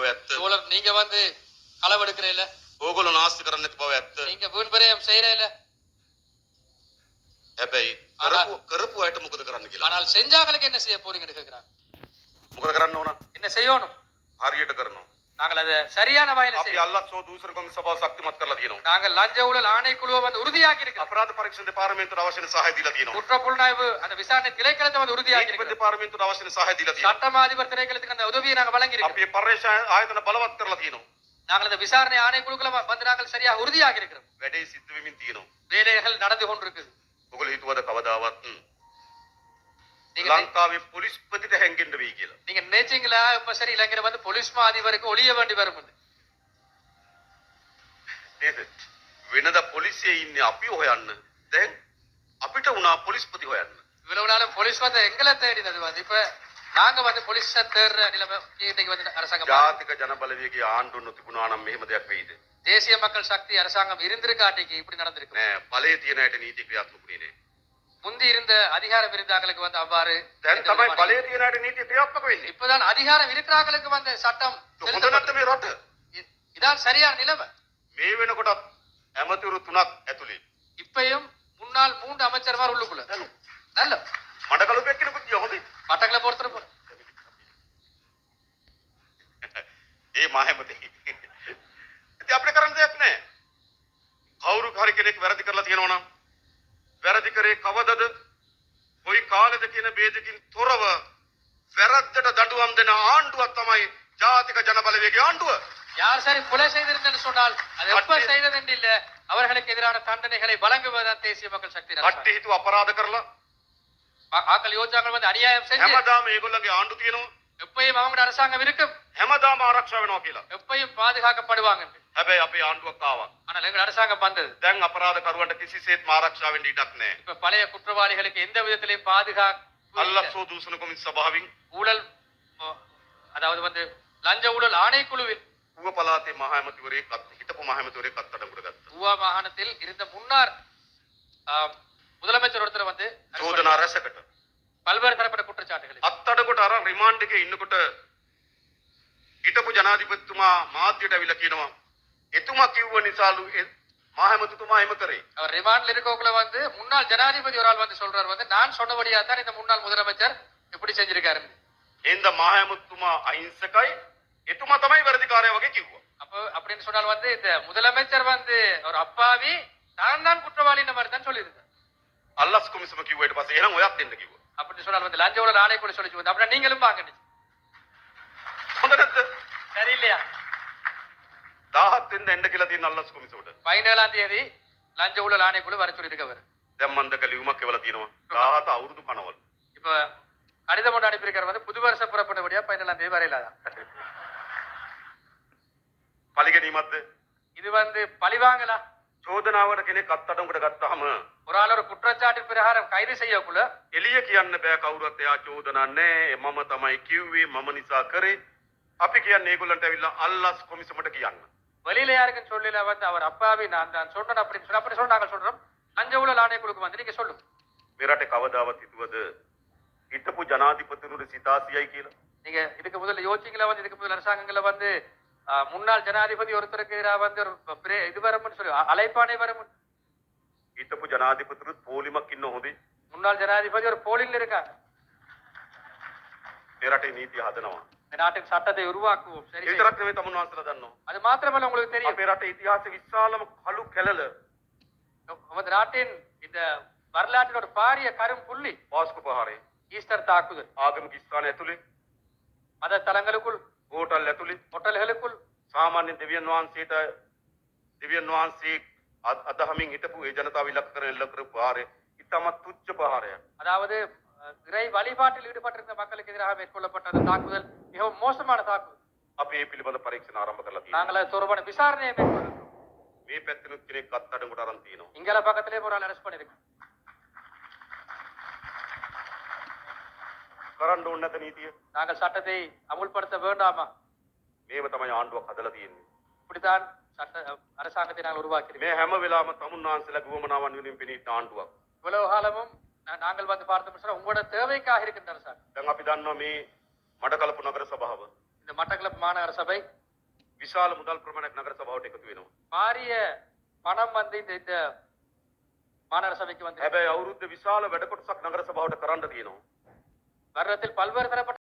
ඇත්ත. சோழர் நீங்க வந்து களவெடுக்கிறே இல்ல. ඕගොල්ලෝ නාස්ති කරන්න නැති බව ඇත්ත. நீங்க வீண்பரியம் செய்யறே இல்ல. හැබැයි කරපු අයට මොකද කරන්න කියලා. ஆனால் செஞ்சாங்களுக்கு என்ன செய்ய போறீங்கன்னு கேக்குறாங்க. මොකද කරන්න ඕන? என்ன செய்யணும்? හරියට කරනවා. நாங்கள் அதை சரியான வகையில செய்யணும். අපි අල්ලස්සෝ දූෂණ කොමිසම සභාව ශක්තිමත් කරලා තියෙනවා. நாங்கள் லஞ்ச ஊழல் ஆணைக்குழுவை வந்து உறுதியாக்கி இருக்கிறோம். අපරාධ පරීක්ෂණ දෙපාර්තමේන්තුවට අවශ්‍ය වෙන සහාය දීලා තියෙනවා. குற்ற புலனாய்வு அந்த விசாரணை திணைக்களத்தை வந்து உறுதியாக்கி இருக்கிறோம். දෙපාර්තමේන්තුවට අවශ්‍ය වෙන සහාය දීලා තියෙනවා. சட்டமா அதிபர் திணைக்களத்துக்கு அந்த உதவியை நாங்கள் வழங்கி இருக்கிறோம். අපි පරීක්ෂා ආයතන බලවත් කරලා තියෙනවා. நாங்கள் அந்த விசாரணை ஆணைக்குழுக்களை வந்து நாங்கள் சரியாக உறுதியாகி இருக்கிறோம். වැඩේ සිද්ධ වෙමින් තියෙනවා. வேலைகள் நடந்து கொண்டிருக்குது. ඔගොල්ලෝ හිතුවද කවදාවත් லங்காவே போலீஸ் பத்திட்ட හැංගෙන්න වෙයි කියලා. நீங்க நினைச்சீங்களா இப்ப சரி இலங்கையில வந்து போலீஸ் மா அதிபருக்கு ஒளிய வேண்டி வரும் නේද? වෙනදා පොලිසියේ ඉන්නේ අපි හොයන්න. දැන් අපිට උනා පොලිස්පති හොයන්න. இவ்வளவு நாளும் போலீஸ் வந்து எங்களை தேடினது வந்து இப்ப நாங்க வந்து போலீஸ் தேடுற நிலைமை இன்னைக்கு வந்து அரசாங்கம் ஜாතික ජනබලවේගයේ ආණ්ඩුව තිබුණා නම් මෙහෙම දෙයක් වෙයිද? தேசிய மக்கள் சக்தி அரசாங்கம் இருந்திருக்காட்டிக்கு இப்படி நடந்திருக்கு. නෑ බලයේ තියෙන අයට නීති ක්‍රියාත්මක වෙන්නේ නෑ. முந்தி இருந்த அதிகாரம் இருந்தாங்களுக்கு வந்து அவ்வாறு දැන් තමයි බලයේ තියෙන අයට නීති ක්‍රියාත්මක වෙන්නේ. இப்பதான் அதிகாரம் இருக்கிறாங்களுக்கு வந்து சட்டம் හොඳට මේ රට. இதான் சரியான நிலைமை. මේ වෙනකොට ඇමතිවරු 3ක් ඇතුලේ. இப்பயும் முன்னாள் 3 அமைச்சர்மார் உள்ளுக்குள்ள. நல்ல මඩකලුපෙක් කෙනෙකුත් ගියා හොඳයි. මටකල පොරතර පොර. ඒ මාහැමතේ. ඉතින් අපිට කරන්න දෙයක් නැහැ. කවුරු හරි කෙනෙක් වැරදි කරලා තියෙනවා නම් වැරදි කරේ කවදද? කොයි කාලෙද කියන ભેදකින් තොරව වැරද්දට දඬුවම් දෙන ආණ්ඩුවක් තමයි ජාතික ජනබලවේගයේ ආණ්ඩුව. யார் சரி கொலை செய்திருந்தேன்னு சொன்னால் அது எப்ப செய்ததென்று இல்ல அவர்களுக்கு எதிரான தண்டனைகளை வழங்குவதுதான் தேசிய மக்கள் சக்தி. කට්ටි හිතුව අපරාධ කරලා ආකල් යෝජනාවල් வந்து அநியாயம் செஞ்சு හැමදාම ඒගොල්ලන්ගේ ආණ්ඩු තියෙනවා. எப்பயும் அவங்களோட அரசாங்கம் இருக்கும். හැමදාම ආරක්ෂා වෙනවා කියලා. எப்பயும் பாதுகாக்கப்படுவாங்க. හැබැයි අපේ ආණ්ඩුවක් ආවා. ஆனால் எங்க அரசாங்கம் வந்தது. දැන් අපරාධකරුවන්ට කිසිසේත් ආරක්ෂා වෙන්න ඉඩක් නැහැ. இப்ப பழைய குற்றவாளிகளுக்கு எந்த விதத்திலும் பாதுகாப்பு අල්ලස්සෝ දූෂණ කොමිසම සභාවෙන් ஊழல் அதாவது வந்து லஞ்ச ஊழல் ஆணைக்குழுவில் ஊவ පළාතේ මහ ඇමතිවරයෙක් හිටපු මහ ඇමතිවරයෙක් අත්අඩංගුවට ගත්තා. ஊவ மாகாணத்தில் இருந்த முன்னாள் முதலமைச்சர் ஒருத்தர் வந்து චෝදනා රැසකට பல்வேறு தரப்பட்ட குற்றச்சாட்டுகள் අත්අඩංගුවට අරන් රිමාන්ඩ් එකේ ඉන්නකොට හිටපු ජනාධිපතිතුමා මාධ්‍යට අවිලා කියනවා එතුමා කිව්ව නිසාලු මහ ඇමතිතුමා එහෙම කරේ. அவர் ரிமாண்ட்ல இருக்கவங்கள வந்து முன்னாள் ஜனாதிபதி ஒரு ஆள் வந்து சொல்றார் வந்து நான் சொன்னபடியா தான் இந்த முன்னாள் முதலமைச்சர் இப்படி செஞ்சிருக்காரு. இந்த மහ ඇමතිතුමා අහිංසකයි එතුමා තමයි වැරදිකාරයා වගේ කිව්වා. அப்ப அப்படின்னு சொன்னால் வந்து இந்த முதலமைச்சர் வந்து ஒரு அப்பாவி தான் குற்றவாளின்ற மாதிரி தான் சொல்லியிருக்கார். அல்லாஸ் கொமிசම කිව්වා ඊට පස්සේ එහෙනම් ඔයත් දෙන්න කිව්වා. அப்படின்னு சொன்னால் வந்து லஞ்ச ஊழல் ஆணைக்குழு சொல்லிச்சு வந்து அப்படின்னா நீங்களும் வாங்க. හොඳ නැද්ද? சரி இல்லையா? 17 වෙනිදා එන්න කියලා තියෙන අල්ලාස් කොමිසමට 17 தேதி லஞ்ச ஊழல் ஆணைக்குழு வர சொல்லியிருக்கவர். දැන් මන්දක ලියුමක් එවලා තියෙනවා 17 අවුරුදු කනවල. இப்ப கடிதம் ஒன்று அனுப்பியிருக்கார் வந்து புது வருஷ புறப்பட்டபடியா 17 தேதி வரையிலாதான். பலிகனீமத் இது வந்து பழிவாங்கலா? චෝදනාවට කෙනෙක් අත්අඩංගුවට ගත්තාම ஒரு ஆள் ஒரு குற்றச்சாட்டின் பிரகாரம் கைது செய்யக்குள்ள එළිය කියන්න බෑ කවුරුත් එයා චෝදනා නැහැ මම තමයි කිව්වේ මම නිසා කරේ අපි කියන්නේ ඒගොල්ලන්ට ඇවිල්ලා අල්ලාස් කොමිසමට කියන්න. வெளியில யாருக்கும் சொல்லல வந்து அவர் அப்பாவி நான் தான் சொன்னேன் அப்படி சொன்னா அப்படி சொன்னா நாங்க சொல்றோம் லஞ்ச ஊழல் ஆணைக்குழுக்கு வந்து நீங்க சொல்லுங்க. මේ රටේ කවදාවත් හිතුවද හිටපු ජනාධිපතිවරු සිතාසියයි කියලා? நீங்க இதுக்கு முதல்ல யோசிச்சீங்களா வந்து இதுக்கு முதல்ல அரசாங்கங்கள வந்து முன்னாள் ஜனாதிபதி ஒருத்தருக்கு எதிராக வந்து ஒரு இது வரும்னு சொல்லி அழைப்பானே வரும். හිටපු ජනාධිපතිවරුත් පොලිමක් ඉන්න හොඳේ. முன்னாள் ஜனாதிபதி ஒரு போலில் இருக்காங்க. මේ රටේ නීතිය හදනවා. මේ நாட்டுக்கு சட்டத்தை உருவாக்குவோம். சரி. විතරක් නෙමෙයි තමුන් වහන්සේලා දන්නවා. அது மாத்திரமல்ல உங்களுக்கு தெரியும். අපේ රටේ ඉතිහාසයේ විශාලම කළු කැලල. நமது நாட்டின் இந்த வரலாற்றின் ஒரு பாரிய கரும் புள்ளி வாஸ்கோ பஹாரே ஈஸ்டர் தாக்குதல் ආගමික ස්ථාන ඇතුලේ මத තලங்களுக்குள் හෝටල් ඇතුලේ හෝටල්களுக்குள் සාමාන්‍ය දෙවියන් වහන්සේ අදහමින් හිටපු ඒ ජනතාව ඉලක්ක කරගෙන එල්ල කරපු පහාරය ඉතාමත් තුච්ඡ පහාරයක්. அதாவது இறை வழிபாட்டில் ஈடுபட்டிருந்த மக்களுக்கு எதிராக மேற்கொள்ளப்பட்ட அந்த தாக்குதல் மிகவும் மோசமான தாக்குதல். අපි මේ පිළිබඳ පරීක්ෂණ ආරම්භ කරලා තියෙනවා. நாங்கள் அது தொடர்பான விசாரணையை மேற்கொள்கிறோம். මේ පැත්තෙනුත් කෙනෙක් අත්අඩංගුවට අරන් තියෙනවා. இங்கல பக்கத்திலே ஒரு ஆள் அரெஸ்ட் பண்ணிருக்கு. කරන්න ඕනේ නැත නීතිය. நாங்கள் சட்டத்தை அமுல்படுத்த வேண்டாமா? මේව තමයි ආණ්ඩුවක් හදලා තියෙන්නේ. இப்படித்தான் சட்ட அரசாங்கத்தை நாங்கள் உருவாக்கியிருக்கோம். මේ හැම වෙලාවම තමුන්වහන්සේලා ගුවමනාවන් වෙනුවෙන් පෙනීන ආණ්ඩුවක්. இவ்வளவு காலமும் நாங்கள் வந்து பார்த்தோம் சொன்னா உங்களோட தேவைக்காக இருக்கின்ற அரசாங்கம். දැන් අපි දන්නවා මේ මඩකලපු නගර සභාව. இந்த மட்டக்களப்பு மாநகர சபை විශාල මුදල් ප්‍රමාණයක් නගර සභාවට එකතු වෙනවා. பாரிய பணம் வந்து இந்த மாநகர சபைக்கு வந்து හැබැයි අවුරුද්ද විශාල වැඩ කොටසක් නගර සභාවට කරන්න තියෙනවා. வருடத்தில் பல்வேறு தரப்பட்ட